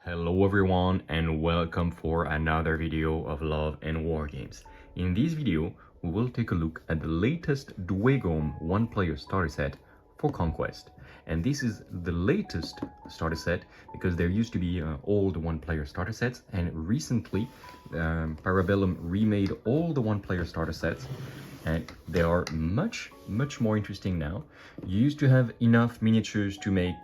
Hello everyone and welcome for another video of Love and Wargames. In this video, we will take a look at the latest Dweghom one-player starter set for Conquest. And this is the latest starter set because there used to be old one-player starter sets, and recently Parabellum remade all the one-player starter sets and they are much more interesting now. You used to have enough miniatures to make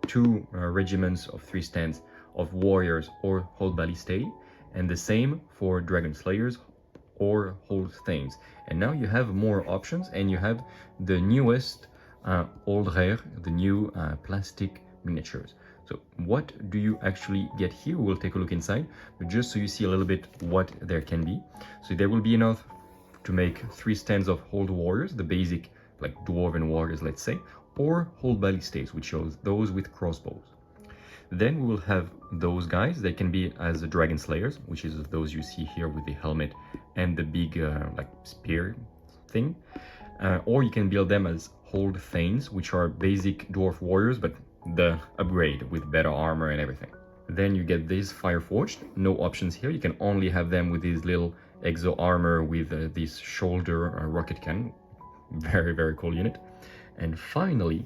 two regiments of 3 stands of warriors or whole Ballistae, and the same for Dragonslayers or whole Thanes. And now you have more options, and you have the newest old rare, the new plastic miniatures. So what do you actually get here? We'll take a look inside, but just so you see a little bit what there can be. So there will be enough to make 3 stands of whole warriors, the basic like Dwarven warriors, let's say, or whole Ballistaes, which shows those with crossbows. Then we will have those guys. They can be as the Dragonslayers, which is those you see here with the helmet and the big like spear thing, or you can build them as whole Thanes, which are basic dwarf warriors but the upgrade with better armor and everything. Then you get this Fireforged, no options here. You can only have them with this little exo armor with this shoulder rocket cannon. Very cool unit. And finally,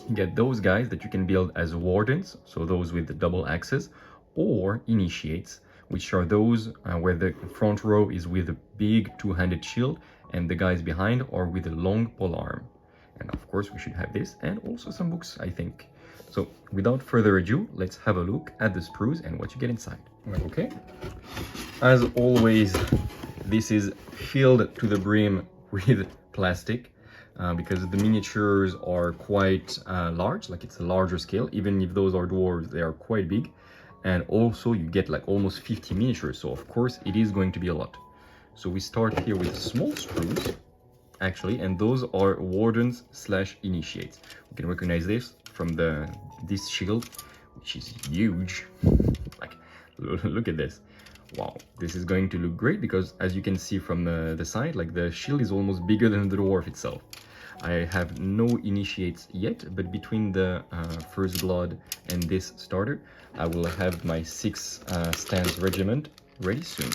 you get those guys that you can build as Wardens, so those with the double axes, or Initiates, which are those where the front row is with a big two-handed shield and the guys behind are with a long polearm. And of course we should have this, and also some books, I think. So without further ado, let's have a look at the sprues and what you get inside. Okay, as always, this is filled to the brim with plastic. Because the miniatures are quite large, like it's a larger scale. Even if those are dwarves, they are quite big. And also you get like almost 50 miniatures, so of course it is going to be a lot. So we start here with small sprues, actually, and those are Wardens / Initiates. You can recognize this from this shield, which is huge. Like, look at this. Wow, this is going to look great because, as you can see from the side, like the shield is almost bigger than the dwarf itself. I have no Initiates yet, but between the First Blood and this starter, I will have my 6 stands regiment ready soon.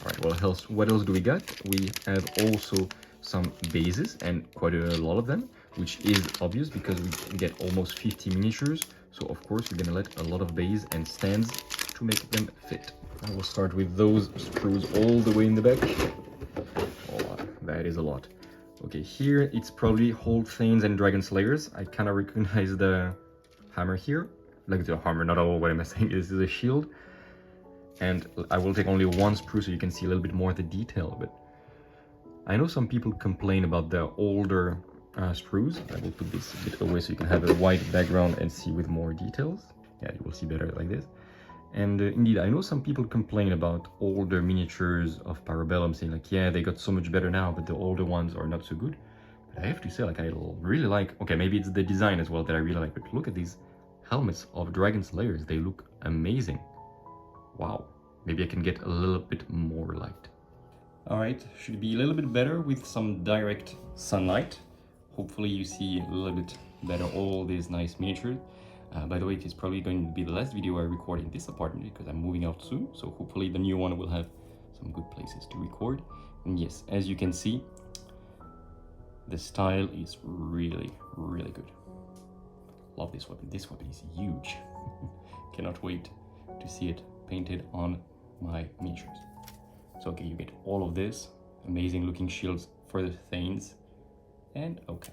Alright, well, what else do we got? We have also some bases, and quite a lot of them, which is obvious because we get almost 50 miniatures, so of course we're gonna let a lot of base and stands to make them fit. I will start with those sprues all the way in the back. Oh, that is a lot. Okay, here it's probably whole Thanes and Dragonslayers. I kind of recognize the hammer here. Like the hammer, not all what am I saying, this is a shield. And I will take only 1 sprue so you can see a little bit more of the detail. But I know some people complain about the older sprues. I will put this a bit away so you can have a white background and see with more details. Yeah, you will see better like this. And indeed, I know some people complain about older miniatures of Parabellum, saying like, yeah, they got so much better now, but the older ones are not so good. But I have to say, like, I really like, okay, maybe it's the design as well that I really like, but look at these helmets of Dragonslayers. They look amazing. Wow. Maybe I can get a little bit more light. All right, should be a little bit better with some direct sunlight. Hopefully you see a little bit better all these nice miniatures. By the way, it is probably going to be the last video I record in this apartment because I'm moving out soon, so hopefully the new one will have some good places to record. And yes, as you can see, the style is really good. Love this weapon. This weapon is huge. Cannot wait to see it painted on my miniatures. So okay, you get all of this amazing looking shields for the Thanes, and okay,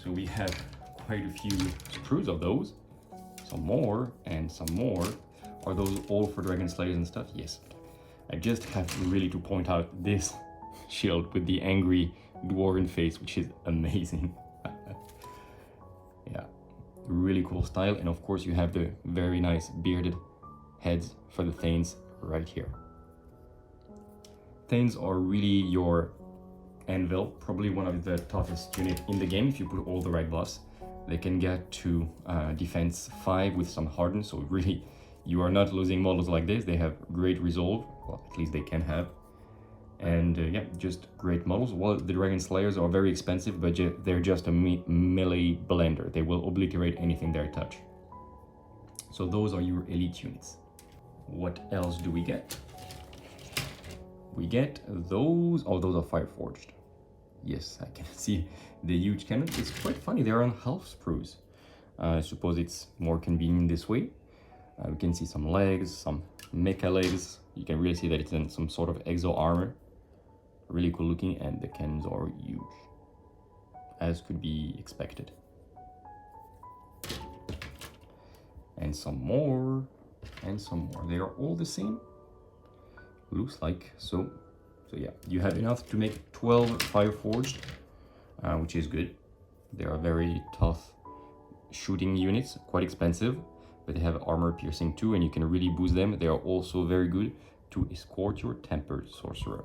so we have quite a few sprues of those. Some more and some more. Are those all for Dragonslayers and stuff? Yes. I just have really to point out this shield with the angry dwarven face, which is amazing. Yeah, really cool style. And of course you have the very nice bearded heads for the Thanes right here. Thanes are really your anvil, probably one of the toughest unit in the game if you put all the right buffs. They can get to defense 5 with some harden, so really you are not losing models like this. They have great resolve, well, at least they can have. And yeah, just great models. Well, the Dragonslayers are very expensive, but they're just a melee blender. They will obliterate anything they touch. So those are your elite units. What else do we get? We get those, oh, those are Fireforged. Yes, I can see the huge cannon. It's quite funny, they're on half sprues. I suppose it's more convenient this way. We can see some legs, some mecha legs. You can really see that it's in some sort of exo armor. Really cool looking, and the cannons are huge, as could be expected. And some more, and some more. They are all the same. Looks like so. So yeah, you have enough to make 12 Fireforged, which is good. They are very tough shooting units, quite expensive, but they have armor piercing too, and you can really boost them. They are also very good to escort your tempered sorcerer.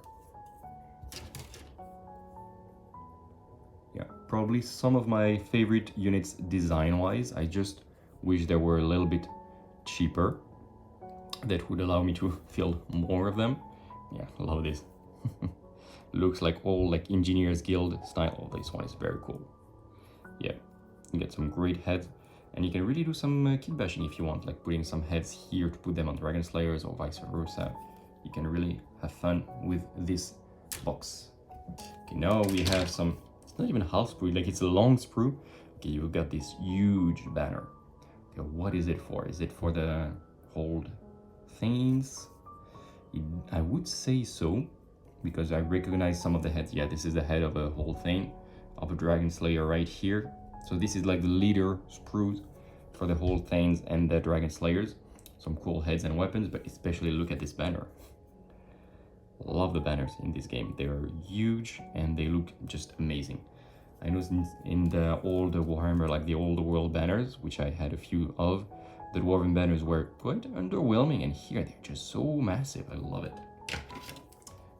Yeah, probably some of my favorite units design-wise. I just wish they were a little bit cheaper. That would allow me to field more of them. Yeah, I love this. Looks like all like Engineers Guild style. Oh, this one is very cool. Yeah, you get some great heads, and you can really do some kit bashing if you want, like putting some heads here to put them on Dragonslayers or vice versa. You can really have fun with this box. Okay, now we have some, it's not even half sprue, like it's a long sprue. Okay, you've got this huge banner. Okay, what is it for? Is it for the hold things? I would say so, because I recognize some of the heads. Yeah, this is the head of a whole thing, of a Dragonslayer right here. So this is like the leader sprues for the whole things and the Dragonslayers. Some cool heads and weapons, but especially look at this banner. Love the banners in this game. They are huge and they look just amazing. I know in the old Warhammer, like the old world banners, which I had a few of, the Dwarven banners were quite underwhelming, and here they're just so massive. I love it.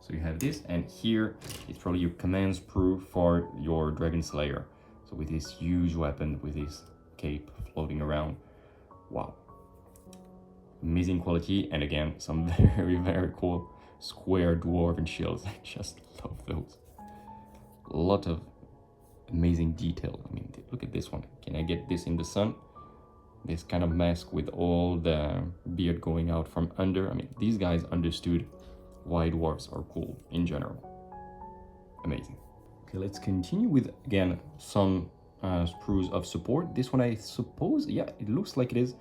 So you have this, and here it's probably your command sprue for your Dragonslayer. So with this huge weapon, with this cape floating around, wow. Amazing quality, and again, some very, very cool square Dwarven shields. I just love those. A lot of amazing detail. I mean, look at this one. Can I get this in the sun? This kind of mask with all the beard going out from under. I mean, these guys understood why dwarves are cool in general. Amazing. Okay, let's continue with, again, some sprues of support. This one, I suppose, yeah, it looks like it is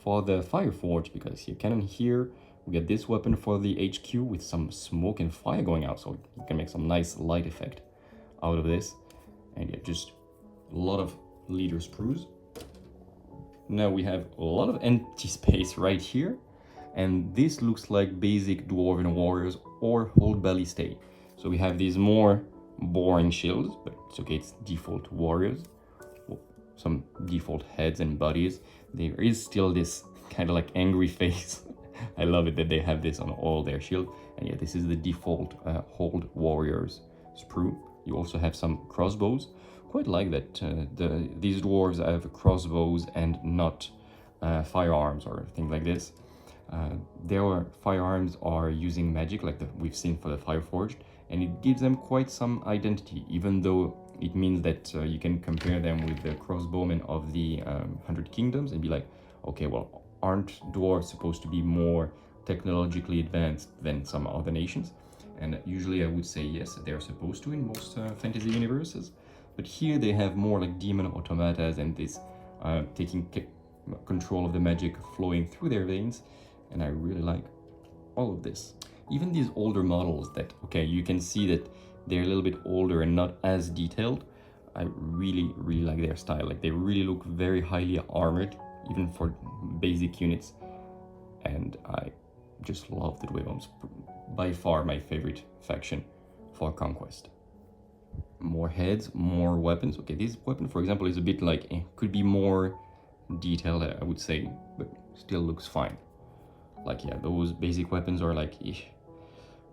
for the Fireforged, because you cannon here, we get this weapon for the HQ with some smoke and fire going out, so you can make some nice light effect out of this. And yeah, just a lot of leader sprues. Now we have a lot of empty space right here, and this looks like basic Dwarven warriors or hold Ballistae. So we have these more boring shields, but it's okay, it's default warriors. Some default heads and bodies. There is still this kind of like angry face. I love it that they have this on all their shield. And yeah, this is the default hold warriors sprue. You also have some crossbows. Quite like that these dwarves have crossbows and not firearms or things like this. Their firearms are using magic, like we've seen for the Fireforged, and it gives them quite some identity, even though it means that you can compare them with the crossbowmen of the 100 Kingdoms and be like, okay, well, aren't dwarves supposed to be more technologically advanced than some other nations? And usually I would say yes, they're supposed to in most fantasy universes. But here they have more like demon automatas and this taking control of the magic flowing through their veins. And I really like all of this. Even these older models that, okay, you can see that they're a little bit older and not as detailed. I really, really like their style. Like they really look very highly armored, even for basic units. And I just love the Dweghoms. By far my favorite faction for Conquest. More heads, more weapons. Okay, this weapon, for example, is a bit like, could be more detailed, I would say, but still looks fine. Like, yeah, those basic weapons are like,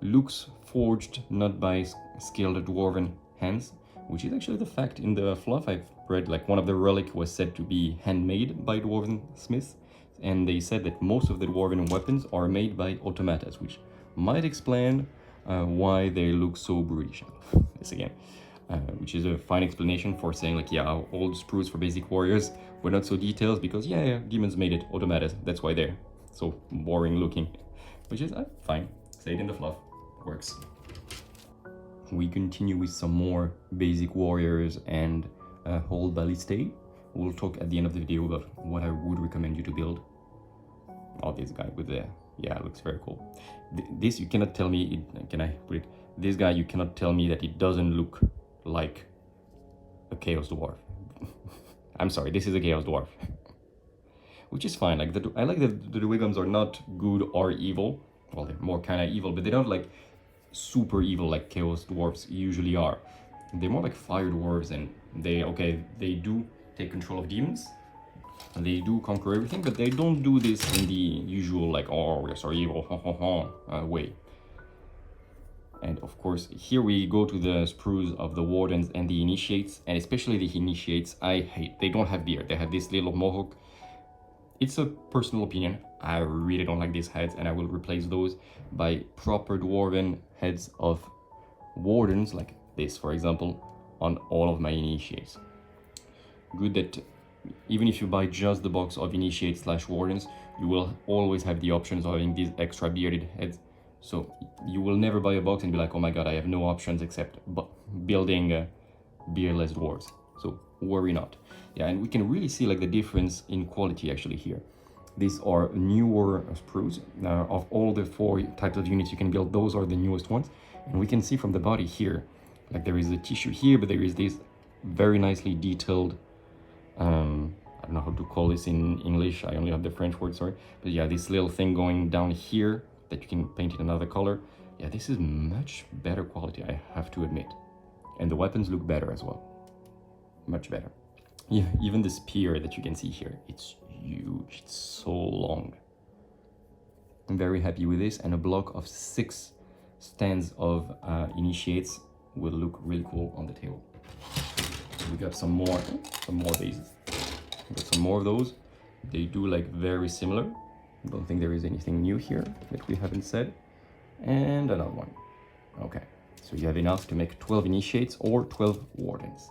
looks forged not by skilled dwarven hands, which is actually the fact. In the fluff I've read, like one of the relic was said to be handmade by dwarven smiths, and they said that most of the dwarven weapons are made by automatas, which might explain why they look so brutish. This again, which is a fine explanation for saying like, yeah, old sprues for basic warriors but not so detailed because yeah, demons made it automated. That's why they're so boring looking, which is fine. Say it in the fluff, works. We continue with some more basic warriors and whole Ballistae. We'll talk at the end of the video about what I would recommend you to build. Oh, this guy with the, yeah, it looks very cool. This, you cannot tell me, can I put it? This guy, you cannot tell me that it doesn't look like a Chaos Dwarf. I'm sorry, this is a Chaos Dwarf. Which is fine. Like I like that the Dweghoms are not good or evil. Well, they're more kind of evil, but they're not like super evil like Chaos Dwarfs usually are. They're more like Fire Dwarves, and they do take control of demons, and they do conquer everything, but they don't do this in the usual like, oh, we're so evil, way. And of course, here we go to the sprues of the Wardens and the Initiates, and especially the Initiates, I hate. They don't have beard, they have this little mohawk. It's a personal opinion, I really don't like these heads, and I will replace those by proper Dwarven heads of Wardens, like this, for example, on all of my Initiates. Good that even if you buy just the box of Initiates / Wardens, you will always have the options of having these extra bearded heads. So you will never buy a box and be like, oh my god, I have no options except building beardless dwarves. So worry not. Yeah, and we can really see like the difference in quality actually here. These are newer sprues. Of all the 4 types of units you can build, those are the newest ones. And we can see from the body here, like there is a tissue here, but there is this very nicely detailed, I don't know how to call this in English, I only have the French word, sorry. But yeah, this little thing going down here that you can paint in another color. Yeah, this is much better quality, I have to admit. And the weapons look better as well. Much better. Yeah, even the spear that you can see here, it's huge, it's so long. I'm very happy with this, and a block of 6 stands of Initiates will look really cool on the table. We got some more bases. We got some more of those. They do like very similar. I don't think there is anything new here that we haven't said. And another one. Okay, so you have enough to make 12 Initiates or 12 Wardens.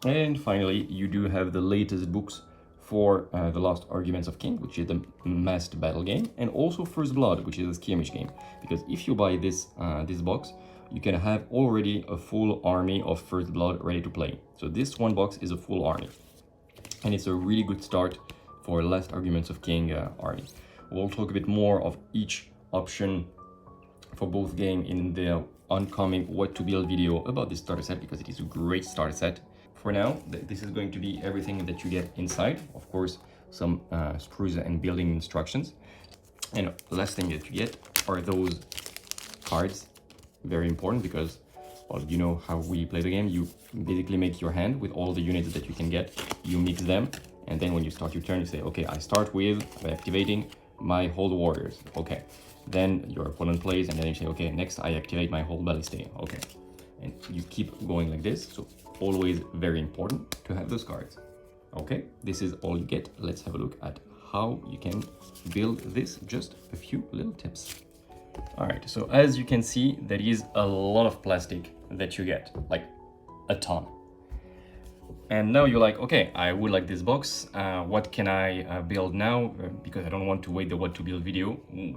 And finally, you do have the latest books for the Last Arguments of King, which is the massed battle game, and also First Blood, which is a skirmish game. Because if you buy this this box, you can have already a full army of First Blood ready to play. So this one box is a full army, and it's a really good start for Last Arguments of King army. We'll talk a bit more of each option for both game in the oncoming what to build video about this starter set, because it is a great starter set. For now, this is going to be everything that you get inside. Of course, some sprues and building instructions. And last thing that you get are those cards. Very important because, well, you know how we play the game. You basically make your hand with all the units that you can get. You mix them, and then when you start your turn, you say, okay, I start with by activating my Hold Warriors. Okay. Then your opponent plays, and then you say, okay, next I activate my Hold Ballistae. Okay. And you keep going like this. So always very important to have those cards. Okay, this is all you get. Let's have a look at how you can build this. Just a few little tips. All right, so as you can see, there is a lot of plastic that you get, like a ton. And now you're like, okay, I would like this box. What can I build now? Because I don't want to wait the what to build video.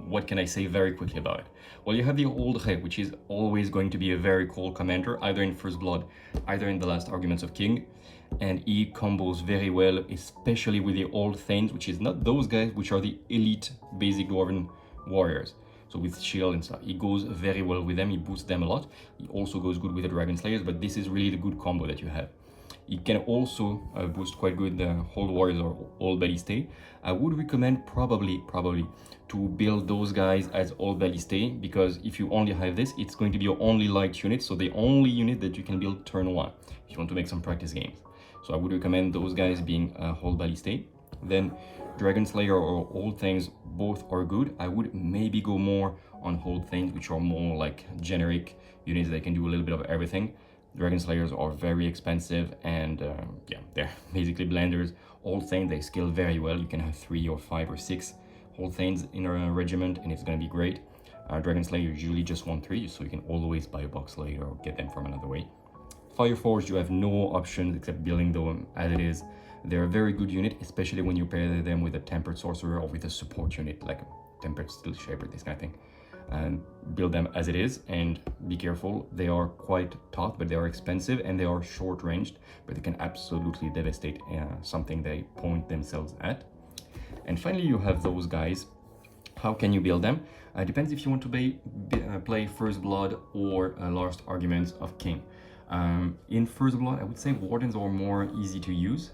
What can I say very quickly about it? Well, you have the Old Ré, which is always going to be a very cool commander, either in First Blood, either in the Last Arguments of King. And he combos very well, especially with the Old Thanes, which is not those guys, which are the elite basic Dwarven warriors. So with shield and stuff, he goes very well with them, he boosts them a lot. He also goes good with the Dragonslayers, but this is really the good combo that you have. You can also boost quite good the Hold Warriors or Old Ballistae. I would recommend probably to build those guys as Old Ballistae, because if you only have this, it's going to be your only light unit, so the only unit that you can build turn 1 if you want to make some practice games. So I would recommend those guys being Old Ballistae. Then Dragonslayer or Old Thanes, both are good. I would maybe go more on Old Thanes, which are more like generic units that can do a little bit of everything. Dragonslayers are very expensive, and yeah, they're basically blenders. Old Thanes, they scale very well. You can have 3 or 5 or 6 Old Thanes in a regiment, and it's going to be great. Dragonslayer usually just want 3, so you can always buy a box later or get them from another way. Fireforged, you have no options except building them as it is. They're a very good unit, especially when you pair them with a tempered sorcerer or with a support unit like a tempered steel shaper, this kind of thing. And build them as it is, and be careful, they are quite tough, but they are expensive, and they are short ranged, but they can absolutely devastate something they point themselves at. And finally, you have those guys. How can you build them? Depends if you want to play First Blood or Last Arguments of King. In First Blood, I would say Wardens are more easy to use.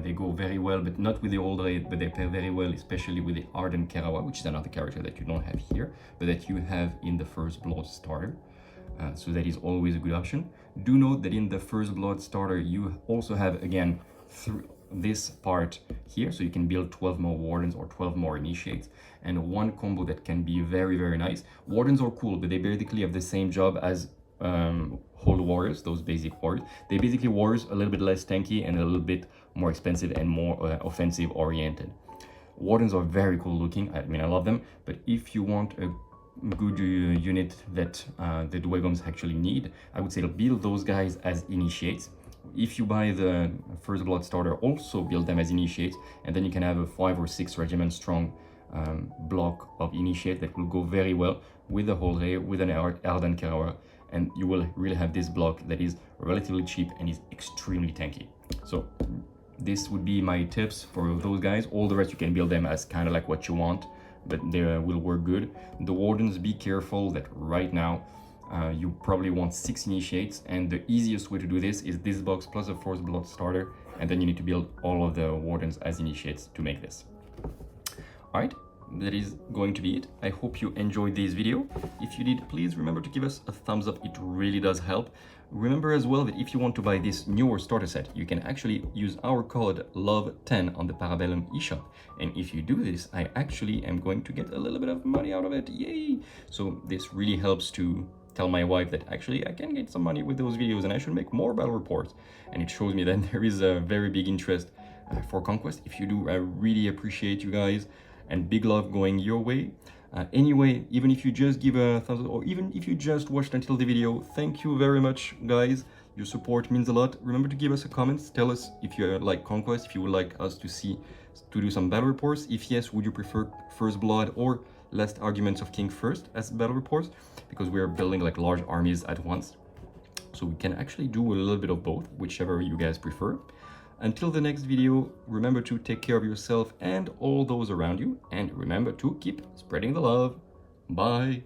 They go very well, but not with the old raid, but they pair very well, especially with the Arden Karawa, which is another character that you don't have here, but that you have in the First Blood starter. So that is always a good option. Do note that in the First Blood starter, you also have, again, this part here, so you can build 12 more Wardens or 12 more Initiates, and one combo that can be very, very nice. Wardens are cool, but they basically have the same job as Hold Warriors, those basic warriors. They basically warriors a little bit less tanky and a little bit more expensive and more offensive oriented. Wardens are very cool looking. I mean, I love them, but if you want a good unit that the Dweghoms actually need, I would say build those guys as Initiates. If you buy the First Blood starter, also build them as Initiates, and then you can have a 5 or 6 regiment strong block of Initiate that will go very well with the whole raid, with an Arden Karawa, and you will really have this block that is relatively cheap and is extremely tanky. So this would be my tips for those guys. All the rest you can build them as kind of like what you want, but they will work good. The Wardens, be careful that right now you probably want 6 Initiates, and the easiest way to do this is this box plus a First Blood starter, and then you need to build all of the Wardens as Initiates to make this. Alright, that is going to be it. I hope you enjoyed this video. If you did, please remember to give us a thumbs up. It really does help. Remember as well that if you want to buy this newer starter set, you can actually use our code LOVE10 on the Parabellum eShop. And if you do this, I actually am going to get a little bit of money out of it. Yay! So this really helps to tell my wife that actually I can get some money with those videos and I should make more battle reports. And it shows me that there is a very big interest for Conquest. If you do, I really appreciate you guys, and big love going your way. Anyway, even if you just give a thumbs up, or even if you just watched until the video, thank you very much, guys. Your support means a lot. Remember to give us a comment. Tell us if you like Conquest, if you would like us to do some battle reports. If yes, would you prefer First Blood or Last Arguments of King first as battle reports? Because we are building like large armies at once. So we can actually do a little bit of both, whichever you guys prefer. Until the next video, remember to take care of yourself and all those around you, and remember to keep spreading the love. Bye!